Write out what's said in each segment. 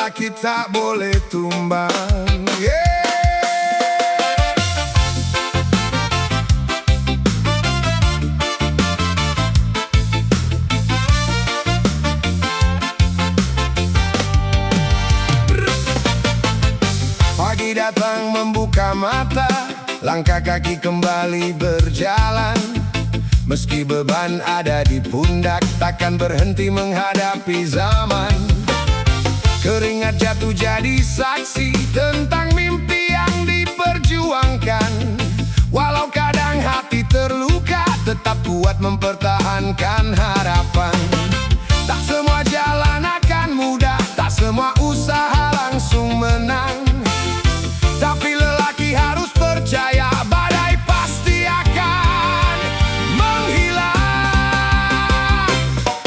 lelaki tak boleh tumbang. Pagi datang membuka mata, langkah kaki kembali berjalan. Meski beban ada di pundak, takkan berhenti menghadapi zaman. Keringat jatuh jadi saksi tentang mimpi yang diperjuangkan. Walau kadang hati terluka, tetap kuat mempertahankan harapan. Tak semua jalan akan mudah, tak semua usaha langsung menang. Tapi lelaki harus percaya, badai pasti akan menghilang.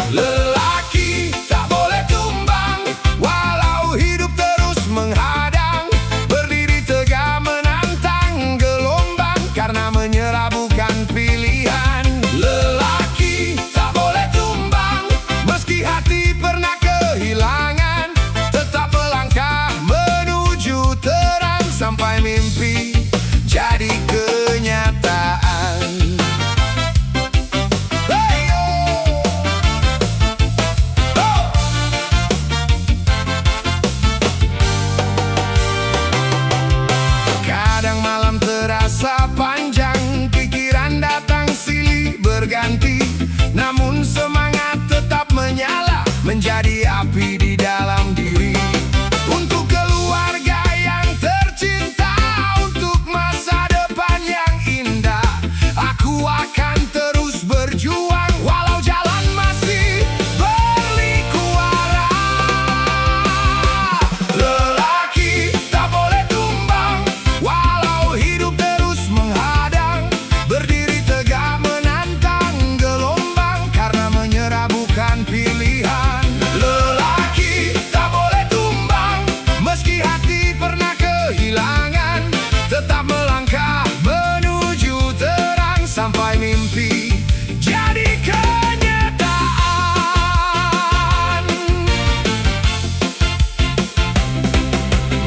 Lelaki tak boleh tumbang, walau hidup terus menghadang. Berdiri tegak menantang gelombang, karena menyerah bukan pilihan. Lelaki tak boleh tumbang, meski hati pernah kehilangan. Tetap melangkah menuju terang, sampai mimpi jadi kenyataan. Hey, oh. Oh. Kadang malam terasa panjang, pikiran datang silih berganti. Namun semangat tetap menyala, menjadi api di dalam diri. Untuk keluarga yang tercinta, untuk masa depan yang indah, aku akan terus berjuang walau jalan masih berliku arah. Lelaki tak boleh tumbang, walau hidup terus menghadang. Berdiri tegak menantang gelombang, karena menyerah bukan pilihan. Lelaki tak boleh tumbang, meski hati pernah kehilangan. Tetap melangkah menuju terang, sampai mimpi jadi kenyataan.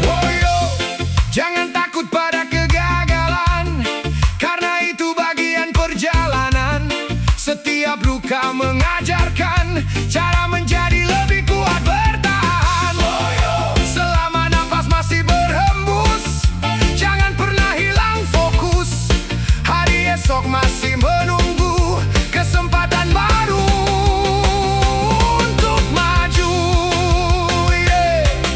Oh yo, jangan takut pada kegagalan, karena itu bagian perjalanan. Setiap luka mengajarkan cara menjadi lebih kuat bertahan. Selama nafas masih berhembus, jangan pernah hilang fokus. Hari esok masih menunggu, kesempatan baru untuk maju.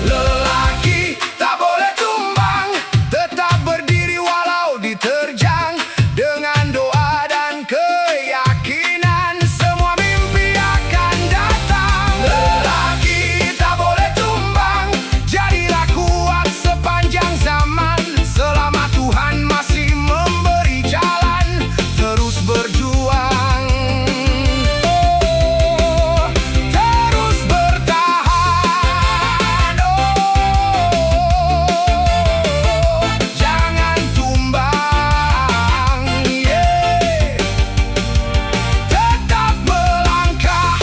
Lelaki tak boleh tumbang, tetap berdiri walau diterjang. Dengan doa dan keyakinan, semua mimpi akan datang. Lelaki tak boleh tumbang, jadilah kuat sepanjang zaman. Selama Tuhan masih memberi jalan, terus berjuang. Oh, terus bertahan. Oh, jangan tumbang. Tetap melangkah.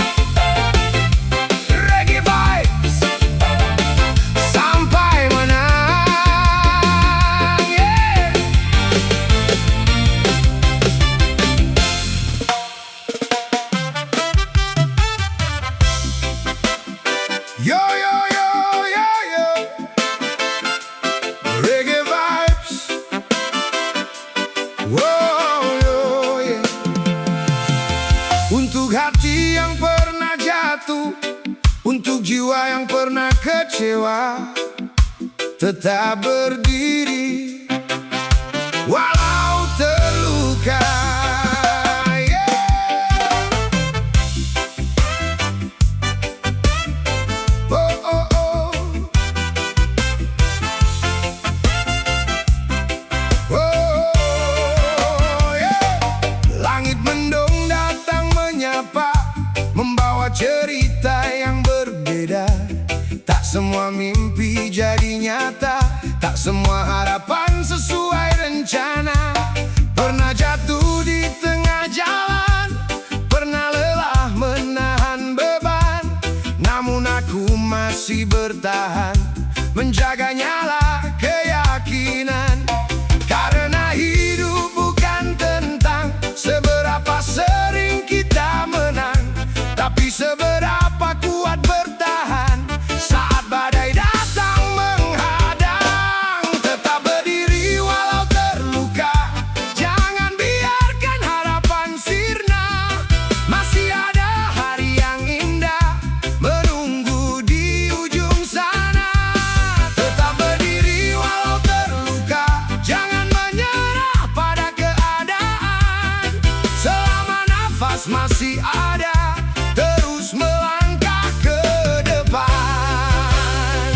Reggae vibes sampai menang. Yo yo yo yo yo, reggae vibes. Wow, yo, yeah. Untuk hati yang pernah jatuh, untuk jiwa yang pernah kecewa, tetap berdiri walau terluka. Oh, oh, oh. Oh, yeah. Langit mendung datang menyapa, membawa cerita yang berbeda. Tak semua mimpi jadi nyata, tak semua harapan sesuai rencana. Pernah jatuh di tengah jalan, pernah lelah menahan beban, namun aku masih bertahan. jaganya keyakinan. Karena hidup bukan tentang seberapa sering kita menang, tapi seberapa kuat bertahan saat badai datang menghadang. Tetap berdiri walau terluka, jangan biarkan harapan sirna. Masih ada hari yang indah menunggu di ujung sana. Tetap berdiri walau terluka, jangan menyerah pada keadaan. Selama nafas masih ada, terus melangkah ke depan.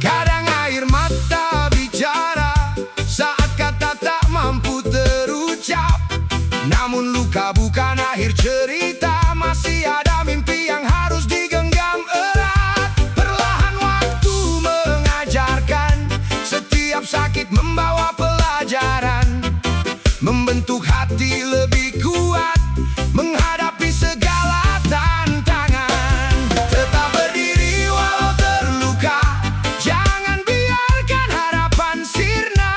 Kadang air mata bicara saat kata tak mampu terucap, namun luka bukan akhir cerita. Masih ada mimpi yang harus digenggam erat. Perlahan waktu mengajarkan, setiap sakit membawa pelajaran, membentuk hati lebih kuat menghadapi segala tantangan. Tetap berdiri walau terluka, jangan biarkan harapan sirna.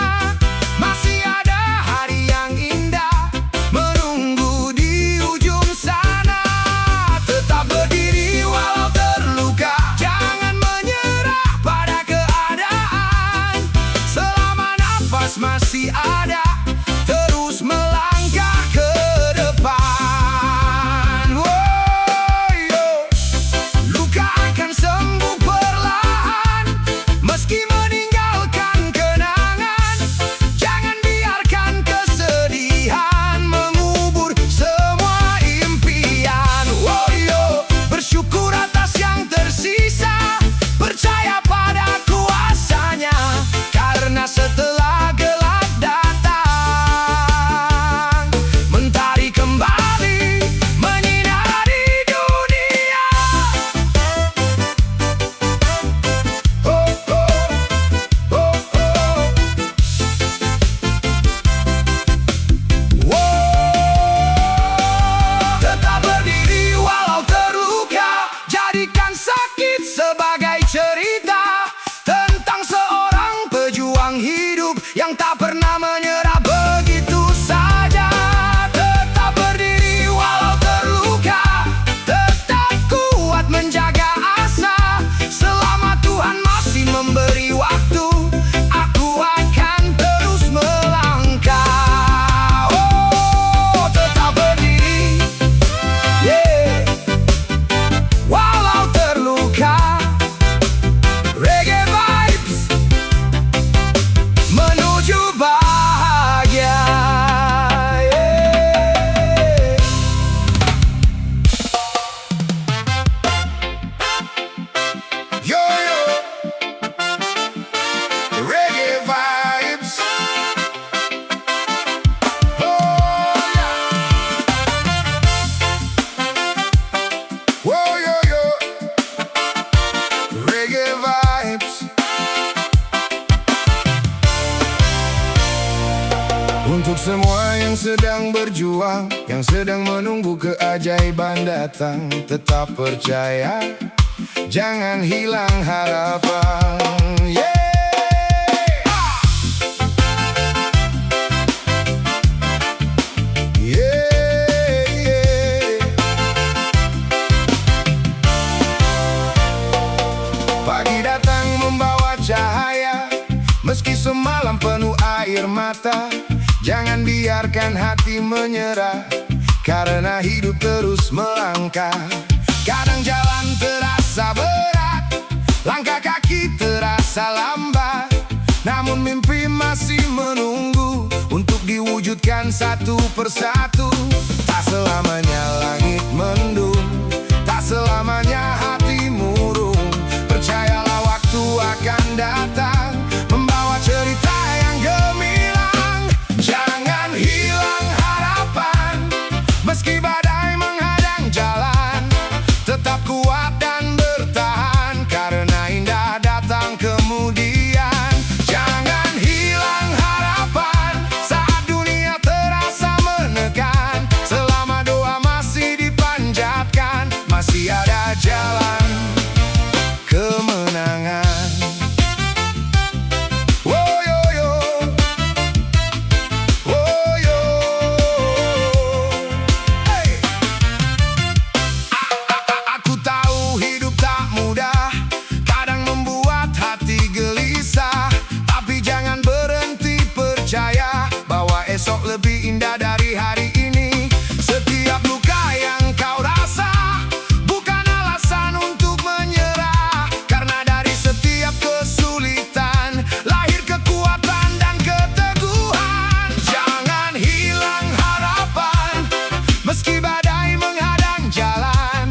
Masih ada hari yang indah menunggu di ujung sana. Tetap berdiri walau terluka, jangan menyerah pada keadaan. Selama nafas masih ada, terus melangkah ke depan. Luka akan sembuh perlahan, meski meninggalkan kenangan. Jangan biarkan kesedihan mengubur semua impian. Bersyukur atas yang tersisa, percaya pada kuasanya. Karena setelah gelap datang, mentari kembali menyinari dunia. Oh, oh, oh, oh. Tetap berdiri walau terluka, jadikan sakit sebagai cerita tentang seorang pejuang hidup yang tak pernah menyerah begitu saja. Tetap berdiri walau terluka, tetap kuat menjaga asa. Selama Tuhan masih memberi waktu, aku akan terus melangkah. Tetap berdiri, walau terluka. Reggae vibes menuju bahagia. Yo yo, reggae vibes. Oh yeah. Whoa yo yo, reggae vibes. Untuk semua yang sedang berjuang, yang sedang menunggu keajaiban datang, tetap percaya, jangan hilang harapan. Pagi datang membawa cahaya, meski semalam penuh air mata. Jangan biarkan hati menyerah, karena hidup terus melangkah. Kadang jalan terasa berat, langkah kaki terasa lambat, namun mimpi masih menunggu untuk diwujudkan satu persatu. Tak selamanya langit mendung, tak selamanya hati murung. Percayalah waktu akan datang, membawa cerita yang gemilang. Jangan hilang harapan, meski badai menghadang jalan. Tetap kuat dan bertahan, karena indah datang kemudian. Jangan hilang harapan saat dunia terasa menekan. Selama doa masih dipanjatkan, percaya bahwa esok lebih indah dari hari ini. Setiap luka yang kau rasa bukan alasan untuk menyerah, karena dari setiap kesulitan lahir kekuatan dan keteguhan. Jangan hilang harapan meski badai menghadang jalan.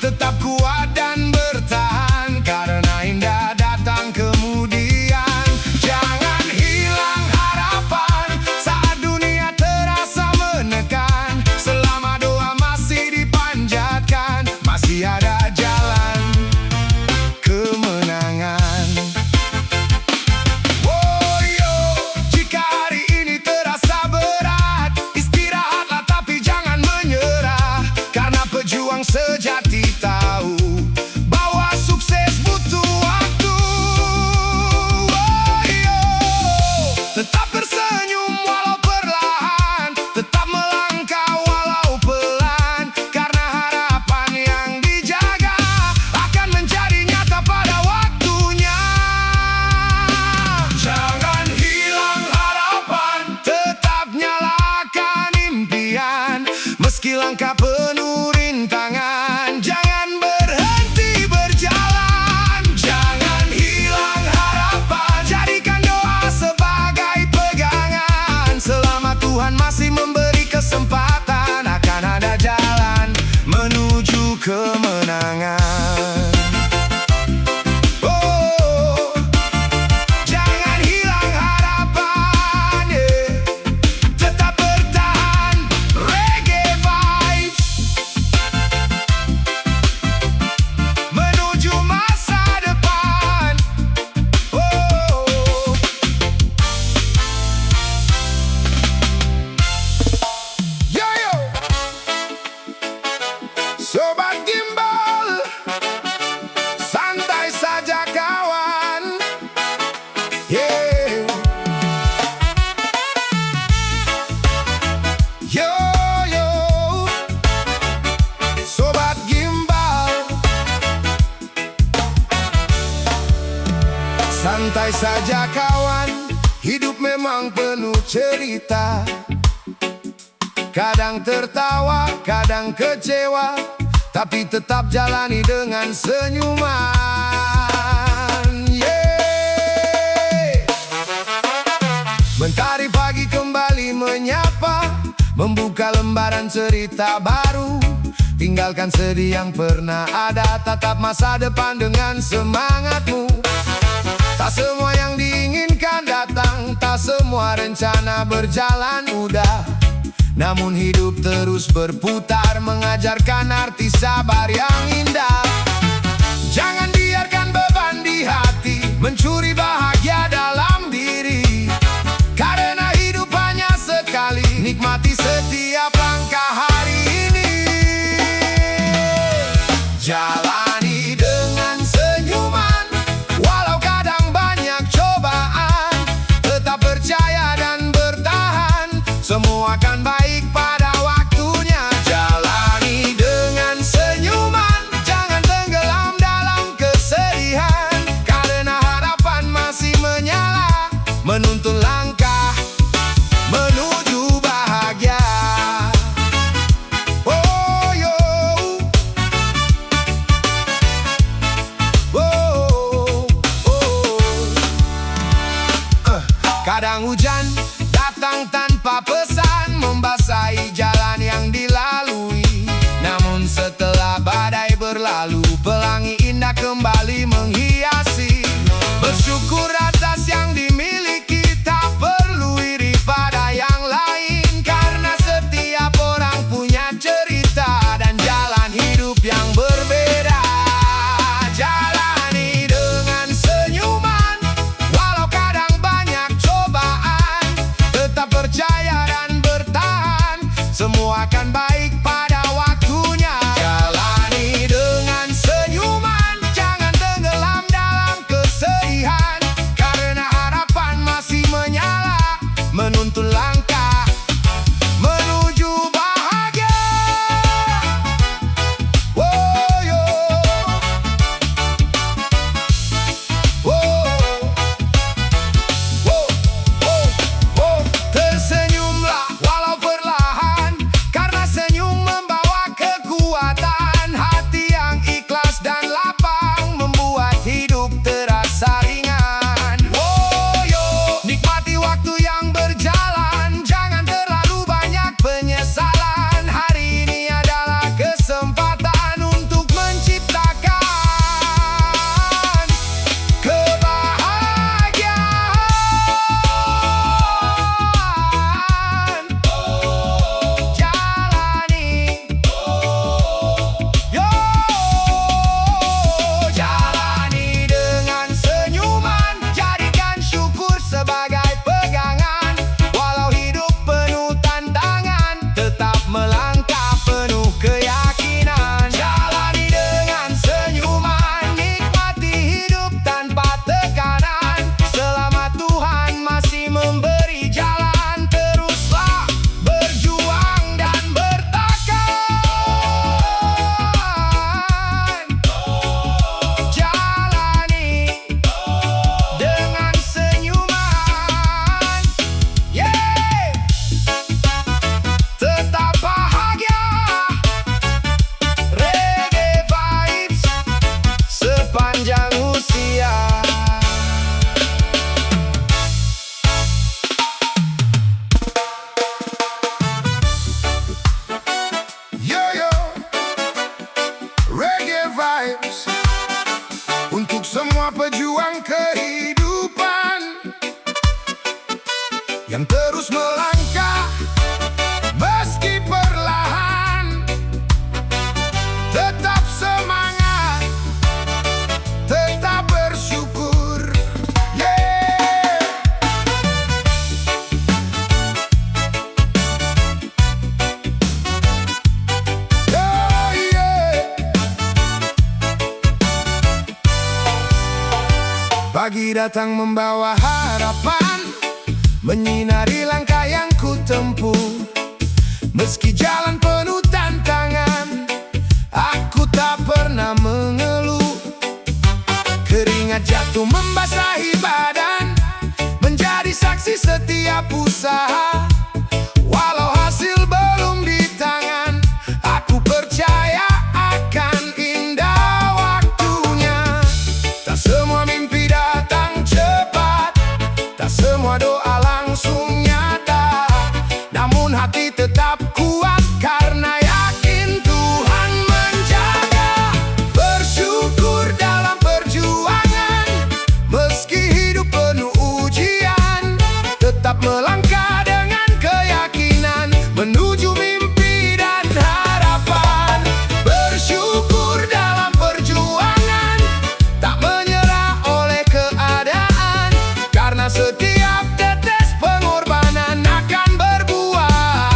Tetap kuat dan bertahan karena indah datang kemudian. Jangan hilang harapan saat dunia terasa menekan. Selama doa masih dipanjatkan, masih ada jalan kemenangan. Woyo, jika hari ini terasa berat, istirahatlah tapi jangan menyerah, karena pejuang sejati tahu bahwa sukses butuh waktu. Woyo, tetap tersenyum walau perlahan, tetap melangkah walau pelan, karena harapan yang dijaga akan menjadi nyata pada waktunya. Jangan hilang harapan, tetap nyalakan impian, meski langkah penuh rintangan. Jangan berhenti berjalan, jangan hilang harapan, jadikan doa sebagai pegangan. Selama Tuhan masih memberi kesempatan, akan ada jalan menuju kemenangan. Oh, jangan hilang harapan, tetap bertahan. Reggae vibes menuju masa depan. Oh, yo yo, Sobat Gimbal, santai saja kawan. Yeah. Yo yo, Sobat Gimbal, santai saja kawan. Hidup memang penuh cerita, kadang tertawa, kadang kecewa, tapi tetap jalani dengan senyuman. Yeah. Mentari pagi kembali menyapa, membuka lembaran cerita baru. Tinggalkan sedih yang pernah ada, tatap masa depan dengan semangatmu. Tak semua yang diinginkan datang, tak semua rencana berjalan mudah. Namun hidup terus berputar, mengajarkan arti sabar yang indah. Jangan biarkan beban di hati mencuri bahagia dalam diri, karena hidup hanya sekali, nikmati setiap langkah hari ini. Jalani dengan senyuman, walau kadang banyak cobaan. Tetap percaya dan bertahan, semua akan baik pada waktunya. Jalani dengan senyuman, jangan tenggelam dalam kesedihan, karena harapan masih menyala, menuntun langkah menuju bahagia. Oh yo, oh, oh. Kadang hujan datang tanpa pesan, membasahi jalan yang dilalui. Namun setelah badai berlalu, pelangi indah kembali menghiasi. Bersyukur atas yang dimiliki, tak perlu iri pada yang lain, karena setiap orang punya cerita dan jalan hidup yang berbeda. Jalani dengan senyuman, walau kadang banyak cobaan. Tetap percaya dan bertahan, semua akan baik pada waktunya. Jalani dengan senyuman, jangan tenggelam dalam kesedihan, karena harapan masih menyala, menuntun langkah menuju bahagia. Oh yo, oh, oh, oh, oh. sebagai pegangan. Walau hidup penuh tantangan, tetap melangkah penuh keyakinan. Jalani dengan senyuman, nikmati hidup tanpa tekanan. Selama Tuhan masih memberi jalan, teruslah berjuang dan bertahan. Jalani dengan senyuman, yeah. Tetap bahagia, reggae vibes sepanjang usia. Yo yo, reggae vibes untuk semua pejuang kehidupan yang terus melangkah meski perlahan. Tetap semangat, tetap bersyukur, yeah. Oh yeah. Pagi datang membawa harapan, menyinari langkah yang ku tempuh. Meski jalan penuh tantangan, aku tak pernah mengeluh. Keringat jatuh membasahi badan, menjadi saksi setiap usaha. Walau hasil belum di tangan, aku percaya akan indah waktunya. Tak semua mimpi datang cepat, tak semua doa langsung nyata. Namun hati tetap kuat karena yakin Tuhan menjaga. Bersyukur dalam perjuangan, meski hidup penuh ujian. Tetap melangkah dengan keyakinan, menuju mimpi dan harapan. Bersyukur dalam perjuangan, tak menyerah oleh keadaan. Karena setiap tetes pengorbanan akan berbuah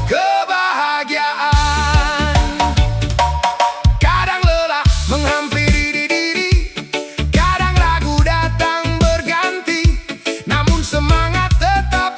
kebahagiaan. Kadang lelah menghampiri diri, kadang ragu datang berganti. Namun semangat tetap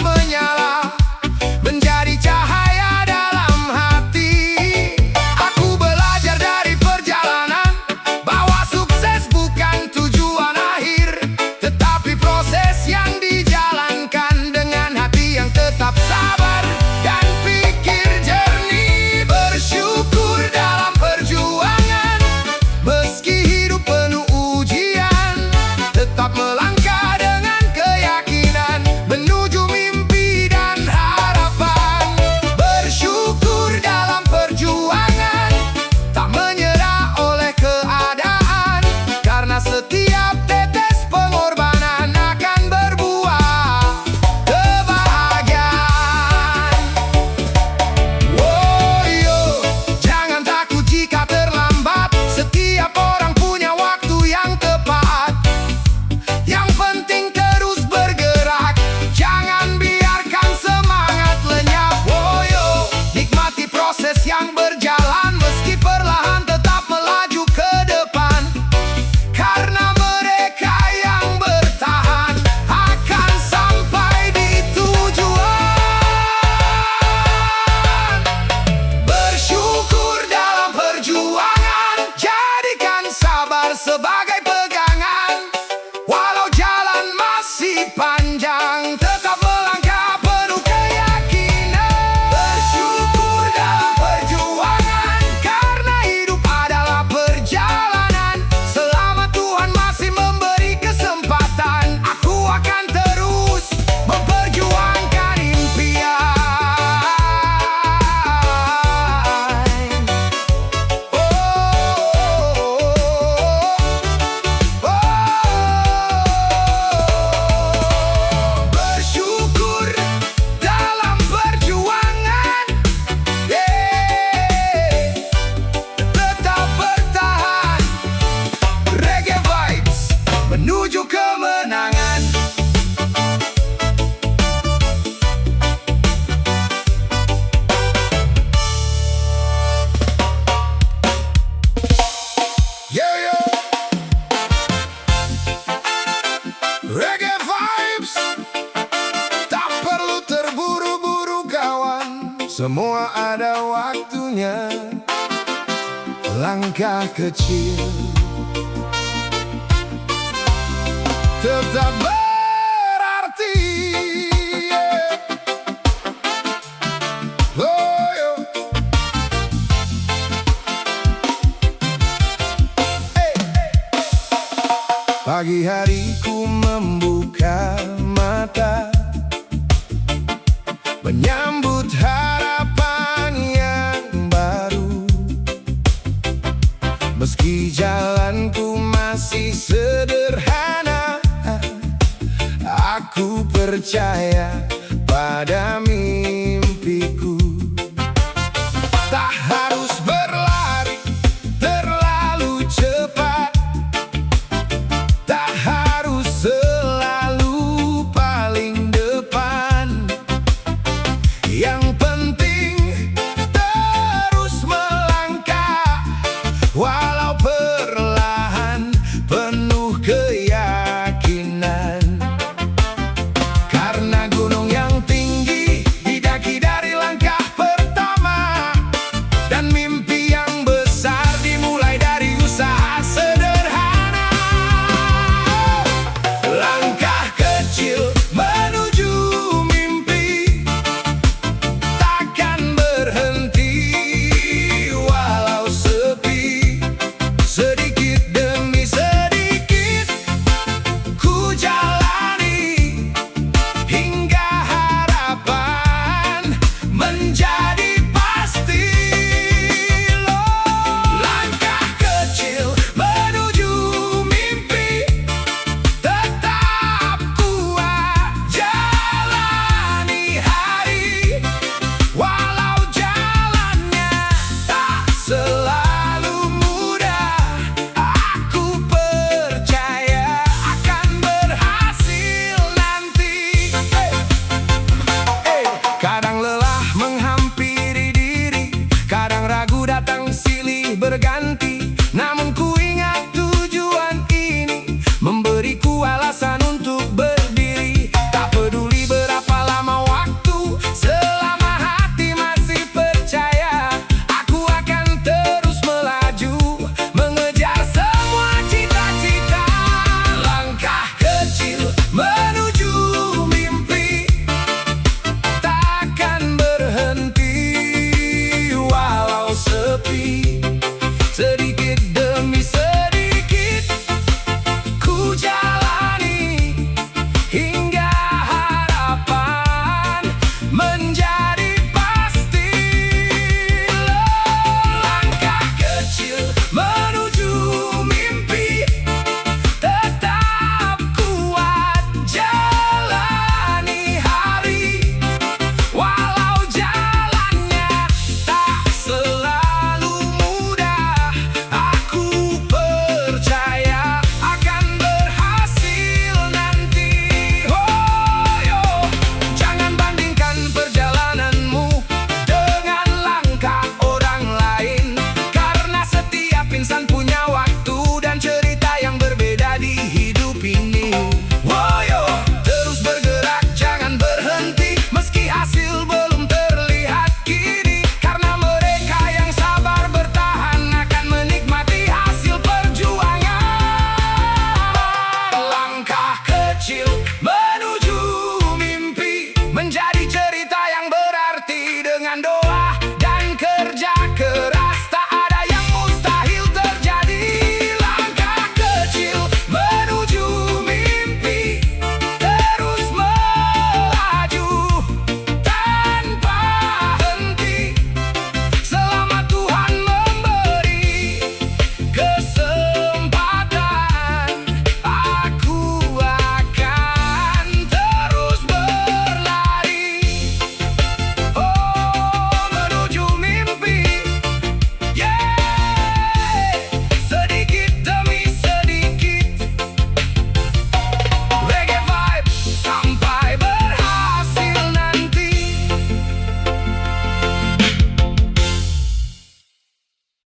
Semua ada waktunya, langkah kecil tetap berarti. Oh, yo. Hey. Pagi hari ku membuka mata, menyambut harapan yang baru. Meski jalanku masih sederhana, aku percaya pada mimpi.